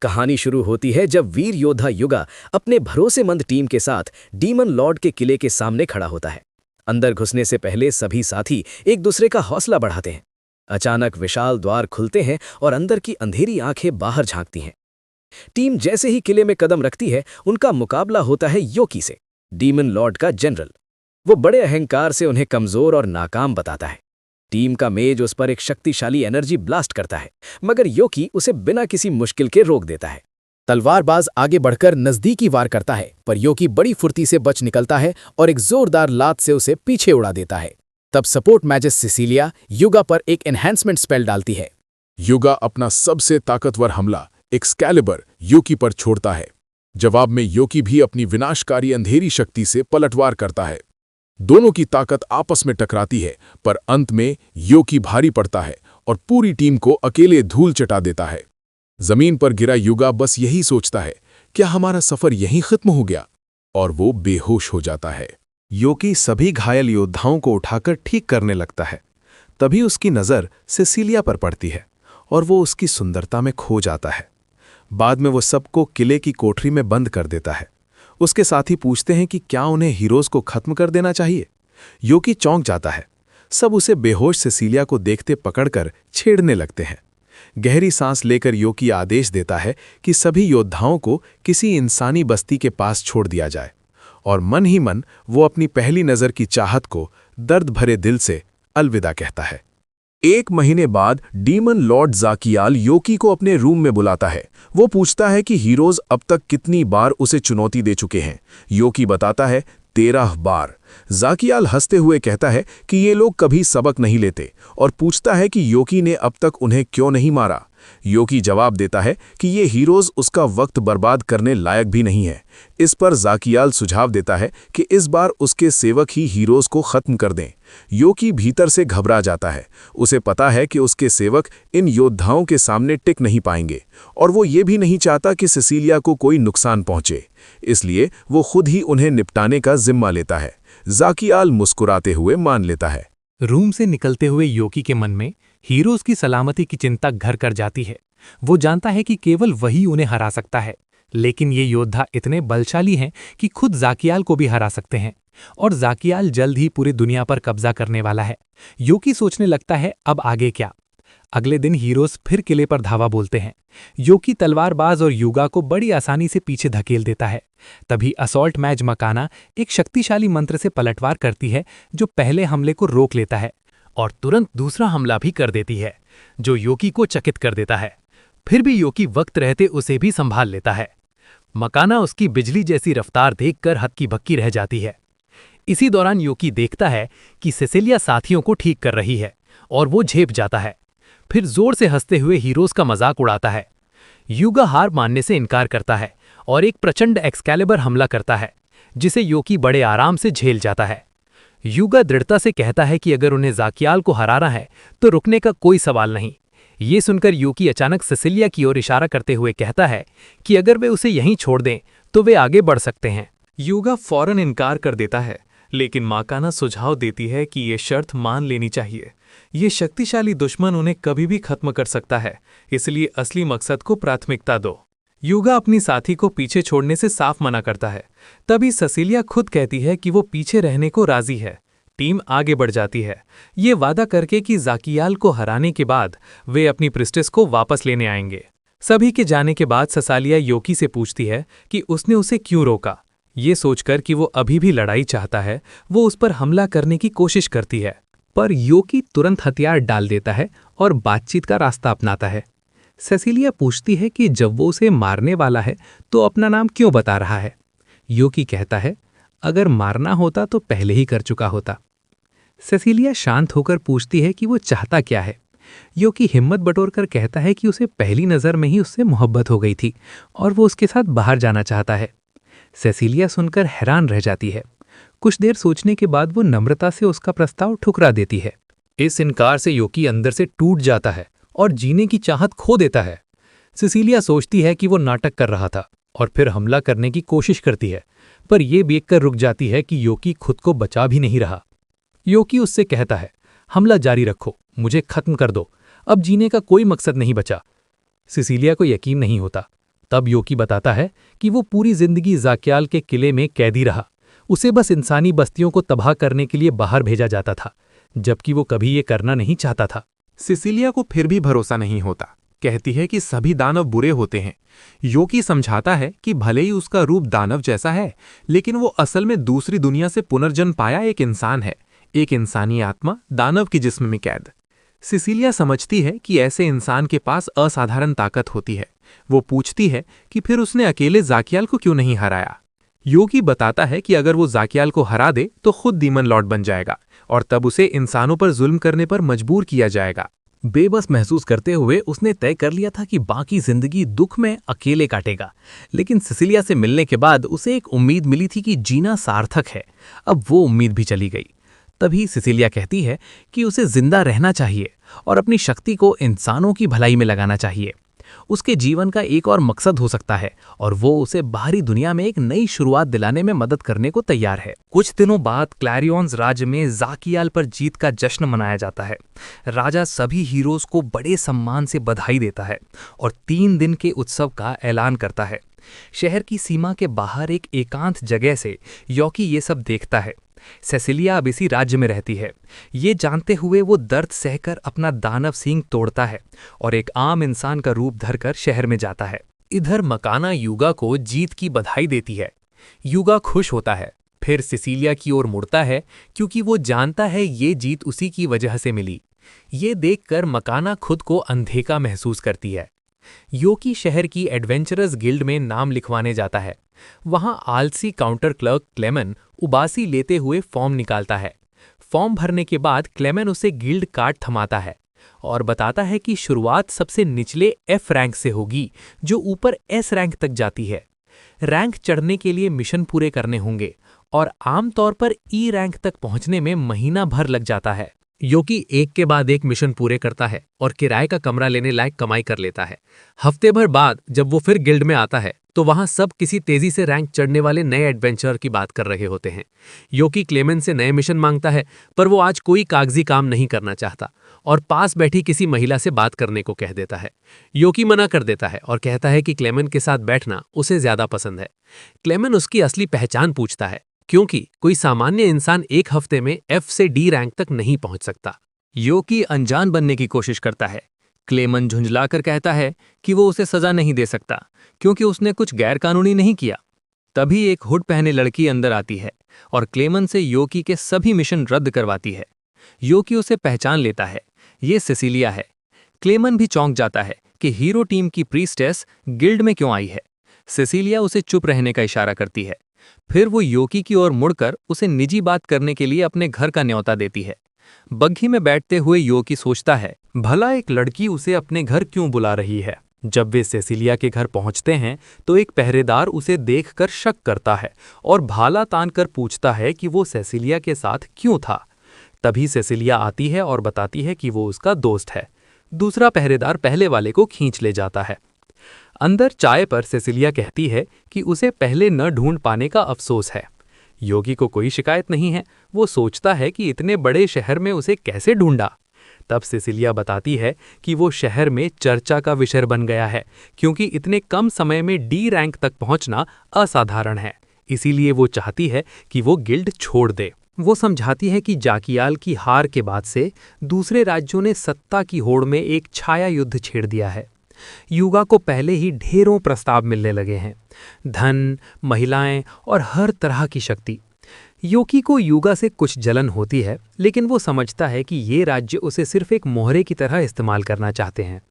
कहानी शुरू होती है जब वीर योद्धा युगा अपने भरोसेमंद टीम के साथ डीमन लॉर्ड के किले के सामने खड़ा होता है। अंदर घुसने से पहले सभी साथी एक दूसरे का हौसला बढ़ाते हैं। अचानक विशाल द्वार खुलते हैं और अंदर की अंधेरी आंखें बाहर झांकती हैं। टीम जैसे ही किले में कदम रखती है, उनका मुकाबला होता है योकी से, डीमन लॉर्ड का जनरल। वो बड़े अहंकार से उन्हें कमजोर और नाकाम बताता है। टीम का मेज उस पर एक शक्तिशाली एनर्जी ब्लास्ट करता है, मगर योकी उसे बिना किसी मुश्किल के रोक देता है। तलवारबाज आगे बढ़कर नजदीकी वार करता है, पर योकी बड़ी फुर्ती से बच निकलता है और एक जोरदार लात से उसे पीछे उड़ा देता है। तब सपोर्ट मैजिस सिसिलिया युगा पर एक एनहांसमेंट स्पेल डालती है। युगा अपना सबसे ताकतवर हमला एक्सकैलिबर योकी पर छोड़ता है। जवाब में योकी भी अपनी विनाशकारी अंधेरी शक्ति से पलटवार करता है। दोनों की ताकत आपस में टकराती है, पर अंत में योकी भारी पड़ता है और पूरी टीम को अकेले धूल चटा देता है। जमीन पर गिरा युगा बस यही सोचता है, क्या हमारा सफर यहीं खत्म हो गया? और वो बेहोश हो जाता है। योकी सभी घायल योद्धाओं को उठाकर ठीक करने लगता है। तभी उसकी नज़र सिसिलिया पर पड़ती है और वो उसकी सुंदरता में खो जाता है। बाद में वो सबको किले की कोठरी में बंद कर देता है। उसके साथी पूछते हैं कि क्या उन्हें हीरोज को खत्म कर देना चाहिए। योकी चौंक जाता है। सब उसे बेहोश सिसिलिया को देखते पकड़कर छेड़ने लगते हैं। गहरी सांस लेकर योकी आदेश देता है कि सभी योद्धाओं को किसी इंसानी बस्ती के पास छोड़ दिया जाए, और मन ही मन वो अपनी पहली नज़र की चाहत को दर्द भरे दिल से अलविदा कहता है। 1 महीने बाद डीमन लॉर्ड ज़ाकियाल योकी को अपने रूम में बुलाता है। वो पूछता है कि हीरोज अब तक कितनी बार उसे चुनौती दे चुके हैं। योकी बताता है 13 बार। ज़ाकियाल हंसते हुए कहता है कि ये लोग कभी सबक नहीं लेते और पूछता है कि योकी ने अब तक उन्हें क्यों नहीं मारा। योकी जवाब देता है कि ये हीरोज उसका वक्त बर्बाद करने लायक भी नहीं है। इस पर ज़ाकियाल सुझाव देता है कि इस बार उसके सेवक ही हीरोज को खत्म कर दें। योकी भीतर से घबरा जाता है। उसे पता है कि उसके सेवक इन योद्धाओं के सामने टिक नहीं पाएंगे, और वो ये भी नहीं चाहता कि सिसिलिया को कोई नुकसान पहुंचे। इसलिए वो खुद ही उन्हें निपटाने का जिम्मा लेता है। ज़ाकियाल मुस्कुराते हुए मान लेता है। रूम से निकलते हुए योकी के मन में हीरोज की सलामती की चिंता घर कर जाती है। वो जानता है कि केवल वही उन्हें हरा सकता है, लेकिन ये योद्धा इतने बलशाली हैं कि खुद ज़ाकियाल को भी हरा सकते हैं, और ज़ाकियाल जल्द ही पूरी दुनिया पर कब्जा करने वाला है। योकी सोचने लगता है, अब आगे क्या? अगले दिन हीरोज फिर किले पर धावा बोलते हैं। योकी तलवारबाज और युगा को बड़ी आसानी से पीछे धकेल देता है। तभी असॉल्ट मैज मकाना एक शक्तिशाली मंत्र से पलटवार करती है, जो पहले हमले को रोक लेता है और तुरंत दूसरा हमला भी कर देती है, जो योकी को चकित कर देता है। फिर भी योकी वक्त रहते उसे भी संभाल लेता है। मकाना उसकी बिजली जैसी रफ्तार देखकर हक्की बक्की रह जाती है। इसी दौरान योकी देखता है कि सिसिलिया साथियों को ठीक कर रही है, और वो झेप जाता है। फिर जोर से हंसते हुए हीरोज का मजाक उड़ाता है। युगा हार मानने से इनकार करता है और एक प्रचंड एक्सकैलिबर हमला करता है, जिसे योकी बड़े आराम से झेल जाता है। युगा दृढ़ता से कहता है कि अगर उन्हें ज़ाकियाल को हराना है तो रुकने का कोई सवाल नहीं। ये सुनकर योकी अचानक सिसिलिया की ओर इशारा करते हुए कहता है कि अगर वे उसे यहीं छोड़ दें तो वे आगे बढ़ सकते हैं। युगा फौरन इनकार कर देता है, लेकिन माकाना सुझाव देती है कि ये शर्त मान लेनी चाहिए। ये शक्तिशाली दुश्मन उन्हें कभी भी खत्म कर सकता है, इसलिए असली मकसद को प्राथमिकता दो। युगा अपनी साथी को पीछे छोड़ने से साफ मना करता है। तभी सिसिलिया खुद कहती है कि वो पीछे रहने को राजी है। टीम आगे बढ़ जाती है, ये वादा करके कि ज़ाकियाल को हराने के बाद वे अपनी प्रिस्टेस को वापस लेने आएंगे। सभी के जाने के बाद सिसिलिया योकी से पूछती है कि उसने उसे क्यों रोका। ये सोचकर कि वो अभी भी लड़ाई चाहता है, वो उस पर हमला करने की कोशिश करती है, पर योकी तुरंत हथियार डाल देता है और बातचीत का रास्ता अपनाता है। सिसिलिया पूछती है कि जब वो उसे मारने वाला है तो अपना नाम क्यों बता रहा है। योकी कहता है, अगर मारना होता तो पहले ही कर चुका होता। सिसिलिया शांत होकर पूछती है कि वो चाहता क्या है। योकी हिम्मत बटोरकर कहता है कि उसे पहली नज़र में ही उससे मोहब्बत हो गई थी और वो उसके साथ बाहर जाना चाहता है। सिसिलिया सुनकर हैरान रह जाती है। कुछ देर सोचने के बाद वो नम्रता से उसका प्रस्ताव ठुकरा देती है। इस इनकार से योकी अंदर से टूट जाता है और जीने की चाहत खो देता है। सिसिलिया सोचती है कि वो नाटक कर रहा था और फिर हमला करने की कोशिश करती है, पर यह देखकर रुक जाती है कि योकी खुद को बचा भी नहीं रहा। योकी उससे कहता है, हमला जारी रखो, मुझे खत्म कर दो, अब जीने का कोई मकसद नहीं बचा। सिसिलिया को यकीन नहीं होता। तब योकी बताता है कि वो पूरी जिंदगी जाक्याल के किले में कैदी रहा। उसे बस इंसानी बस्तियों को तबाह करने के लिए बाहर भेजा जाता था, जबकि वो कभी ये करना नहीं चाहता था। सिसिलिया को फिर भी भरोसा नहीं होता, कहती है कि सभी दानव बुरे होते हैं। योकी समझाता है कि भले ही उसका रूप दानव जैसा है, लेकिन वो असल में दूसरी दुनिया से पुनर्जन्म पाया एक इंसान है, एक इंसानी आत्मा दानव के जिस्म में कैद। सिसिलिया समझती है कि ऐसे इंसान के पास असाधारण ताकत होती है। वो पूछती है कि फिर उसने अकेले जाक्याल को क्यों नहीं हराया। योकी बताता है कि अगर वो जाक्याल को हरा दे तो खुद डीमन लॉर्ड बन जाएगा और तब उसे इंसानों पर जुल्म करने पर मजबूर किया जाएगा। बेबस महसूस करते हुए उसने तय कर लिया था कि बाकी जिंदगी दुख में अकेले काटेगा, लेकिन सिसिलिया से मिलने के बाद उसे एक उम्मीद मिली थी कि जीना सार्थक है। अब वो उम्मीद भी चली गई। तभी सिसिलिया कहती है कि उसे जिंदा रहना चाहिए और अपनी शक्ति को इंसानों की भलाई में लगाना चाहिए। उसके जीवन का एक और मकसद हो सकता है और वो उसे बाहरी दुनिया में एक नई शुरुआत दिलाने में मदद करने को तैयार है। कुछ दिनों बाद क्लैरियॉन्स राज्य में जाकियाल पर जीत का जश्न मनाया जाता है। राजा सभी हीरोज को बड़े सम्मान से बधाई देता है और 3 दिन के उत्सव का ऐलान करता है। शहर की सीमा के बाहर एक एकांत जगह से योकी ये सब देखता है। सेसिलिया अब इसी राज्य में रहती है। ये जानते हुए वो दर्द सहकर अपना दानव सींग तोड़ता है और एक आम इंसान का रूप धरकर शहर में जाता है। इधर मकाना युगा को जीत की बधाई देती है। युगा खुश होता है, फिर सिसिलिया की ओर मुड़ता है क्योंकि वो जानता है ये जीत उसी की वजह से मिली। ये देखकर मकाना खुद को अनदेखा महसूस करती है। योकी शहर की एडवेंचरस गिल्ड में नाम लिखवाने जाता है। वहां आलसी काउंटर क्लर्क क्लेमन उबासी लेते हुए फॉर्म निकालता है। फॉर्म भरने के बाद क्लेमन उसे गिल्ड कार्ड थमाता है और बताता है कि शुरुआत सबसे निचले F रैंक से होगी, जो ऊपर S रैंक तक जाती है। रैंक चढ़ने के लिए मिशन पूरे करने होंगे और आमतौर पर E रैंक तक पहुंचने में महीना भर लग जाता है। योकी एक के बाद एक मिशन पूरे करता है और किराए का कमरा लेने लायक कमाई कर लेता है। हफ्ते भर बाद जब वो फिर गिल्ड में आता है तो वहां सब किसी तेजी से रैंक चढ़ने वाले नए एडवेंचर की बात कर रहे होते हैं। योकी क्लेमेन से नए मिशन मांगता है, पर वो आज कोई कागजी काम नहीं करना चाहता और पास बैठी किसी महिला से बात करने को कह देता है। योकी मना कर देता है और कहता है कि क्लेमेन के साथ बैठना उसे ज्यादा पसंद है। क्लेमेन उसकी असली पहचान पूछता है, क्योंकि कोई सामान्य इंसान एक हफ्ते में F से D रैंक तक नहीं पहुंच सकता। योकी अनजान बनने की कोशिश करता है। क्लेमन झुंझलाकर कहता है कि वो उसे सजा नहीं दे सकता क्योंकि उसने कुछ गैरकानूनी नहीं किया। तभी एक हुड पहने लड़की अंदर आती है और क्लेमन से योकी के सभी मिशन रद्द करवाती है। योकी उसे पहचान लेता है, ये सिसिलिया है। क्लेमन भी चौंक जाता है कि हीरो टीम की प्रीस्टेस गिल्ड में क्यों आई है। सिसिलिया उसे चुप रहने का इशारा करती है। फिर वो योकी की ओर मुड़कर उसे निजी बात करने के लिए अपने घर का न्योता देती है। बग्घी में बैठते हुए योकी सोचता है, भला एक लड़की उसे अपने घर क्यों बुला रही है। जब वे सेसिलिया के घर पहुंचते हैं तो एक पहरेदार उसे देखकर शक करता है और भाला तानकर पूछता है कि वो सेसिलिया के साथ क्यों था। तभी सेसिलिया आती है और बताती है कि वो उसका दोस्त है। दूसरा पहरेदार पहले वाले को खींच ले जाता है। अंदर चाय पर सेसिलिया कहती है कि उसे पहले न ढूंढ पाने का अफसोस है। योगी को कोई शिकायत नहीं है। वो सोचता है कि इतने बड़े शहर में उसे कैसे ढूंढा। तब सिसिलिया बताती है कि वो शहर में चर्चा का विषय बन गया है क्योंकि इतने कम समय में D रैंक तक पहुंचना असाधारण है। इसीलिए वो चाहती है कि वो गिल्ड छोड़ दे। वो समझाती है कि जाकियाल की हार के बाद से दूसरे राज्यों ने सत्ता की होड़ में एक छाया युद्ध छेड़ दिया है। युगा को पहले ही ढेरों प्रस्ताव मिलने लगे हैं, धन, महिलाएं और हर तरह की शक्ति। योकी को युगा से कुछ जलन होती है, लेकिन वो समझता है कि ये राज्य उसे सिर्फ एक मोहरे की तरह इस्तेमाल करना चाहते हैं।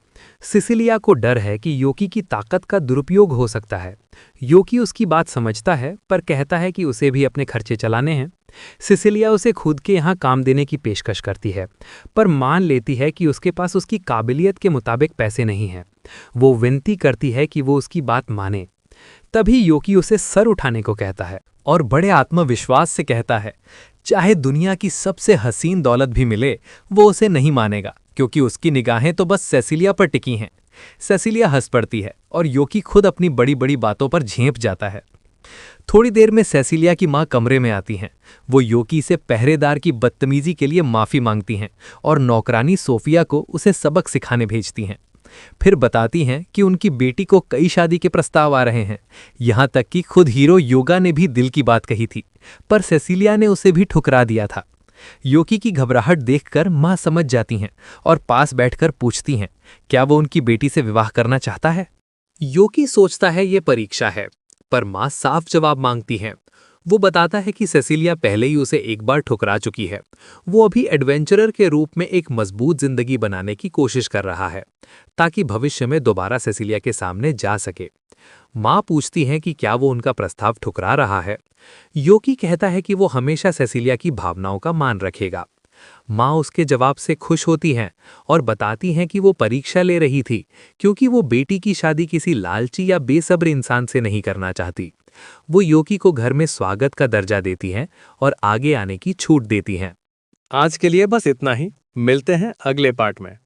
सिसिलिया को डर है कि योकी की ताकत का दुरुपयोग हो सकता है। योकी उसकी बात समझता है, पर कहता है कि उसे भी अपने खर्चे चलाने हैं। सिसिलिया उसे खुद के यहाँ काम देने की पेशकश करती है, पर मान लेती है कि उसके पास उसकी काबिलियत के मुताबिक पैसे नहीं हैं। वो विनती करती है कि वो उसकी बात माने। तभी योकी उसे सर उठाने को कहता है और बड़े आत्मविश्वास से कहता है, चाहे दुनिया की सबसे हसीन दौलत भी मिले, वो उसे नहीं मानेगा क्योंकि उसकी निगाहें तो बस सेसिलिया पर टिकी हैं। सेसिलिया हंस पड़ती है और योकी खुद अपनी बड़ी बड़ी बातों पर झेंप जाता है। थोड़ी देर में सेसिलिया की मां कमरे में आती हैं। वो योकी से पहरेदार की बदतमीजी के लिए माफी मांगती हैं और नौकरानी सोफिया को उसे सबक सिखाने भेजती हैं। फिर बताती हैं कि उनकी बेटी को कई शादी के प्रस्ताव आ रहे हैं। यहाँ तक कि खुद हीरो योगा ने भी दिल की बात कही थी, पर सेसिलिया ने उसे भी ठुकरा दिया था। योकी की घबराहट देखकर माँ समझ जाती हैं और पास बैठकर पूछती हैं, क्या वो उनकी बेटी से विवाह करना चाहता है? योकी सोचता है ये परीक्षा है, पर माँ साफ जवाब मांगती हैं। वो बताता है कि सेसिलिया पहले ही उसे एक बार ठुकरा चुकी है। वो अभी एडवेंचरर के रूप में एक मजबूत जिंदगी बनाने की कोशिश कर रहा है, ताकि भविष्य में दोबारा सेसिलिया के सामने जा सके। माँ पूछती हैं कि क्या वो उनका प्रस्ताव ठुकरा रहा है। योकी कहता है कि वो हमेशा सेसिलिया की भावनाओं का मान रखेगा। माँ उसके जवाब से खुश होती हैं और बताती हैं कि वो परीक्षा ले रही थी, क्योंकि वो बेटी की शादी किसी लालची या बेसब्र इंसान से नहीं करना चाहती। वो योकी को घर में स्वागत का दर्जा देती हैं और आगे आने की छूट देती हैं। आज के लिए बस इतना ही। मिलते हैं अगले पार्ट में।